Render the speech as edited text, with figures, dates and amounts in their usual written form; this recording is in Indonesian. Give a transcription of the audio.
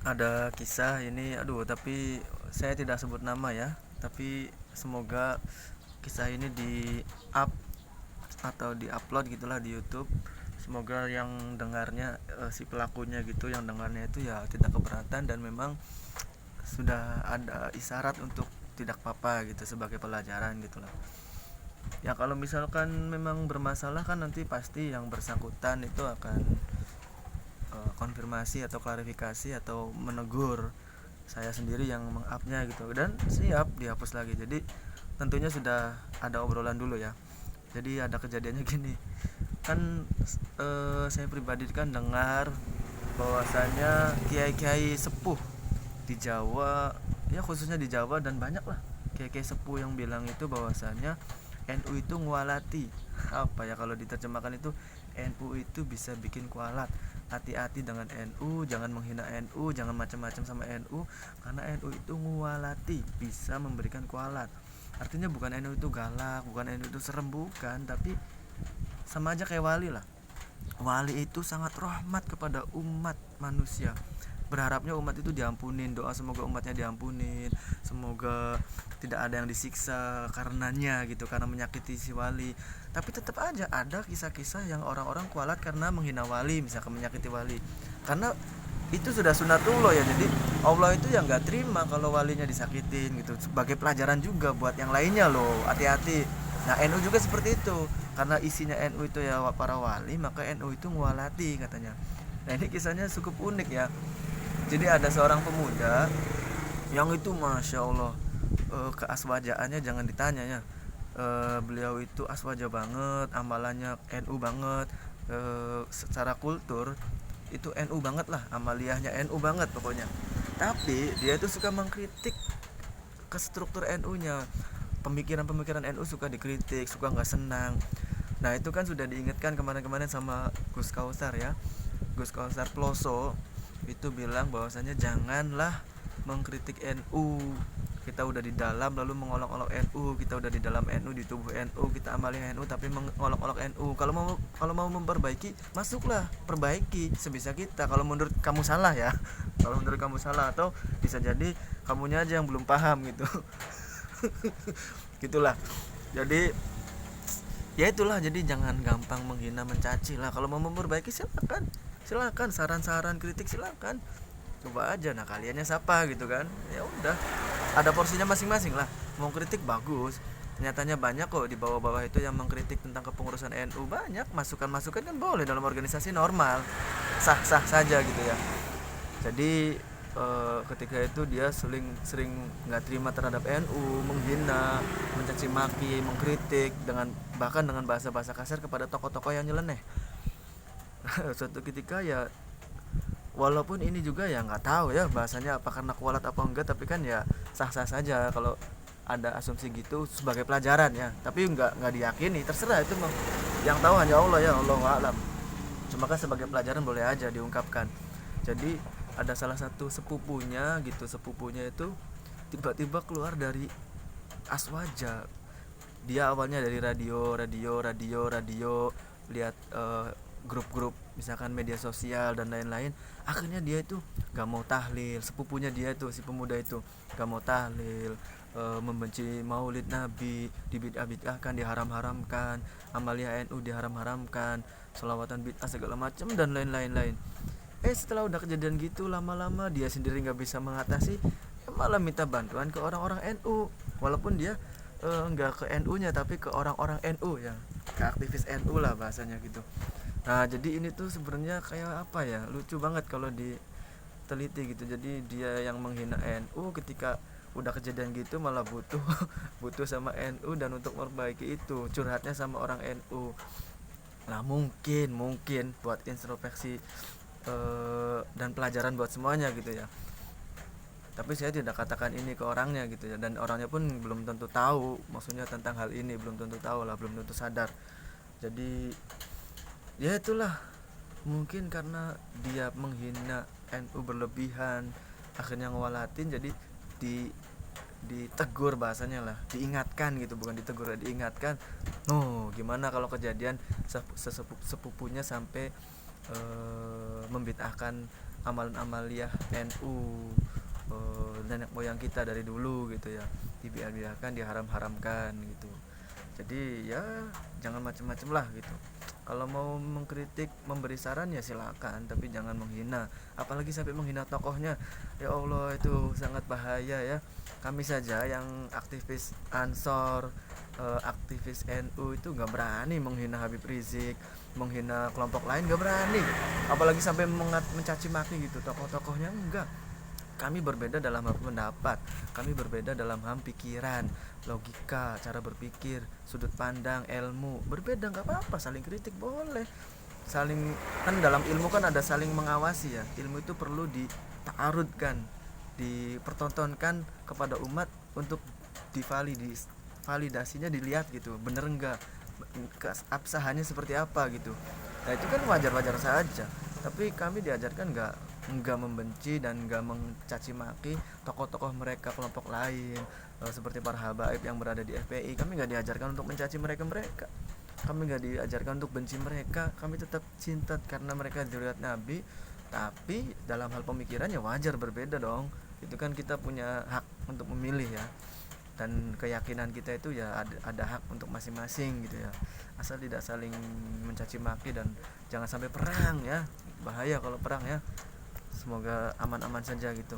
Ada kisah ini, aduh, tapi saya tidak sebut nama ya. Tapi semoga kisah ini di up atau di upload gitulah di YouTube. Semoga yang dengarnya, si pelakunya gitu, yang dengarnya itu ya tidak keberatan dan memang sudah ada isyarat untuk tidak apa-apa gitu sebagai pelajaran gitulah. Ya kalau misalkan memang bermasalah kan nanti pasti yang bersangkutan itu akan konfirmasi atau klarifikasi atau menegur saya sendiri yang mengupnya gitu, dan siap dihapus lagi. Jadi tentunya sudah ada obrolan dulu ya. Jadi ada kejadiannya gini kan, saya pribadi kan dengar bahwasanya kiai-kiai sepuh di Jawa, ya khususnya di Jawa dan banyak lah kiai-kiai sepuh yang bilang itu bahwasanya NU itu ngualati. Apa ya kalau diterjemahkan itu, NU itu bisa bikin kualat. Hati-hati dengan NU, jangan menghina NU, jangan macam-macam sama NU, karena NU itu ngualati, bisa memberikan kualat. Artinya bukan NU itu galak, bukan NU itu serem, bukan, tapi sama aja kayak wali lah. Wali itu sangat rahmat kepada umat manusia, berharapnya umat itu diampunin, doa semoga umatnya diampunin, semoga tidak ada yang disiksa karenanya gitu, karena menyakiti si wali. Tapi tetap aja ada kisah-kisah yang orang-orang kualat karena menghina wali, misalkan menyakiti wali, karena itu sudah sunatullah ya. Jadi Allah itu yang nggak terima kalau walinya disakitin gitu, sebagai pelajaran juga buat yang lainnya loh, hati-hati. Nah NU juga seperti itu, karena isinya NU itu ya para wali, maka NU itu ngualati katanya. Nah ini kisahnya cukup unik ya. Jadi ada seorang pemuda yang itu masya Allah, keaswajaannya jangan ditanya ya. Beliau itu aswaja banget, amalannya NU banget, secara kultur itu NU banget lah, amaliyahnya NU banget pokoknya. Tapi dia itu suka mengkritik ke struktur NU-nya, pemikiran-pemikiran NU suka dikritik, suka nggak senang. Nah itu kan sudah diingatkan kemarin-kemarin sama Gus Kausar ya. Gus Kausar Ploso itu bilang bahwasanya janganlah mengkritik NU. Kita udah di dalam lalu mengolok-olok NU, kita udah di dalam NU, di tubuh NU, kita amali NU tapi mengolok-olok NU. Kalau mau memperbaiki, masuklah, perbaiki sebisa kita. Kalau menurut kamu salah ya, kalau menurut kamu salah, atau bisa jadi kamunya aja yang belum paham gitu. Gitulah. Jadi ya itulah, jadi jangan gampang menghina mencaci lah. Kalau mau memperbaiki silakan, silakan, saran-saran kritik silakan, coba aja. Nah kaliannya siapa gitu kan, ya udah, ada porsinya masing-masing lah. Mau kritik bagus, nyatanya banyak kok di bawah-bawah itu yang mengkritik tentang kepengurusan NU, banyak masukan-masukan kan, boleh dalam organisasi normal, sah-sah saja gitu ya. Jadi ketika itu dia sering nggak terima terhadap NU, menghina, mencaci maki, mengkritik dengan, bahkan dengan bahasa-bahasa kasar kepada tokoh-tokoh yang nyeleneh. Suatu ketika ya, walaupun ini juga ya nggak tahu ya bahasanya apa karena kualat apa enggak, tapi kan ya sah-sah saja kalau ada asumsi gitu sebagai pelajaran ya, tapi nggak diyakini, terserah itu mah, yang tahu hanya Allah ya, Allahu a'lam. Cuma kan sebagai pelajaran boleh aja diungkapkan. Jadi ada salah satu sepupunya gitu, sepupunya itu tiba-tiba keluar dari Aswaja. Dia awalnya dari radio, lihat grup-grup misalkan media sosial dan lain-lain. Akhirnya dia itu gak mau tahlil, sepupunya dia itu, si pemuda itu gak mau tahlil, membenci maulid nabi, dibid'ah-bid'ahkan, diharam-haramkan, amalia NU diharam-haramkan, selawatan bid'ah segala macam dan lain-lain. Setelah udah kejadian gitu, lama-lama dia sendiri nggak bisa mengatasi, malah minta bantuan ke orang-orang NU, walaupun dia nggak ke NU-nya tapi ke orang-orang NU ya, ke aktivis NU lah bahasanya gitu. Nah jadi ini tuh sebenarnya kayak apa ya, lucu banget kalau diteliti gitu. Jadi dia yang menghina NU, ketika udah kejadian gitu malah butuh butuh sama NU, dan untuk memperbaiki itu curhatnya sama orang NU. Nah mungkin buat introspeksi dan pelajaran buat semuanya gitu ya. Tapi saya tidak katakan ini ke orangnya gitu ya, dan orangnya pun belum tentu tahu maksudnya tentang hal ini, belum tentu tahu lah, belum tentu sadar. Jadi ya itulah, mungkin karena dia menghina NU berlebihan akhirnya ngewalatin, jadi di ditegur bahasanya lah, diingatkan gitu, bukan ditegur, diingatkan. Gimana kalau kejadian sepupunya sampai membid'ahkan amalan-amaliyah NU, nenek moyang kita dari dulu gitu ya, dibiarkan, diharam-haramkan gitu. Jadi ya jangan macem-macem lah gitu. Kalau mau mengkritik, memberi saran ya silakan, tapi jangan menghina, apalagi sampai menghina tokohnya. Ya Allah, itu sangat bahaya ya. Kami saja yang aktivis Ansor, aktivis NU itu nggak berani menghina Habib Rizik, menghina kelompok lain nggak berani, apalagi sampai mencaci maki gitu tokoh-tokohnya. Enggak, kami berbeda dalam hal pendapat, kami berbeda dalam hal pikiran, logika, cara berpikir, sudut pandang, ilmu berbeda, nggak apa-apa, saling kritik boleh, saling, kan dalam ilmu kan ada saling mengawasi ya. Ilmu itu perlu ditaarudkan, dipertontonkan kepada umat untuk divalidasinya, dilihat gitu bener enggak, keabsahannya seperti apa gitu. Nah itu kan wajar-wajar saja, tapi kami diajarkan nggak membenci dan nggak mencaci maki tokoh-tokoh mereka, kelompok lain, seperti para habaib yang berada di FPI. Kami nggak diajarkan untuk mencaci mereka, kami nggak diajarkan untuk benci mereka, kami tetap cinta karena mereka dilihat Nabi. Tapi dalam hal pemikirannya wajar berbeda dong, itu kan kita punya hak untuk memilih ya, dan keyakinan kita itu ya ada hak untuk masing-masing gitu ya, asal tidak saling mencaci maki dan jangan sampai perang ya, bahaya kalau perang ya. Semoga aman-aman saja gitu.